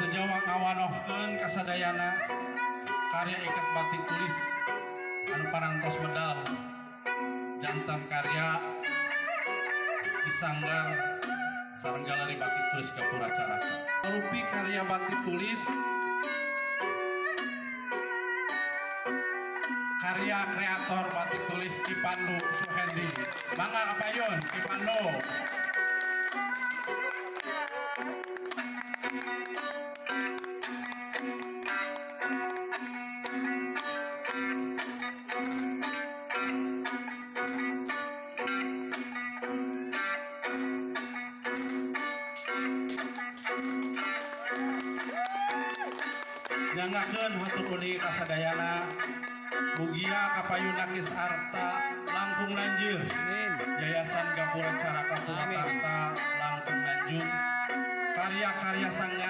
Sejawa ngawanohkeun kasadayana karya ikat batik tulis anu parantos medal jantan karya disanggar sareng galeri batik tulis Gapura Caraka. Rupi karya batik tulis karya kreator batik tulis Kipandu Suhendi. Mangga kapayun Kipandu. Nyangakeun hatur uni kasadayana mugia kapayun nakis arta langkung lanjir. Yayasan Gapura Caraka Purwakarta langkung lanjut karya-karya sangga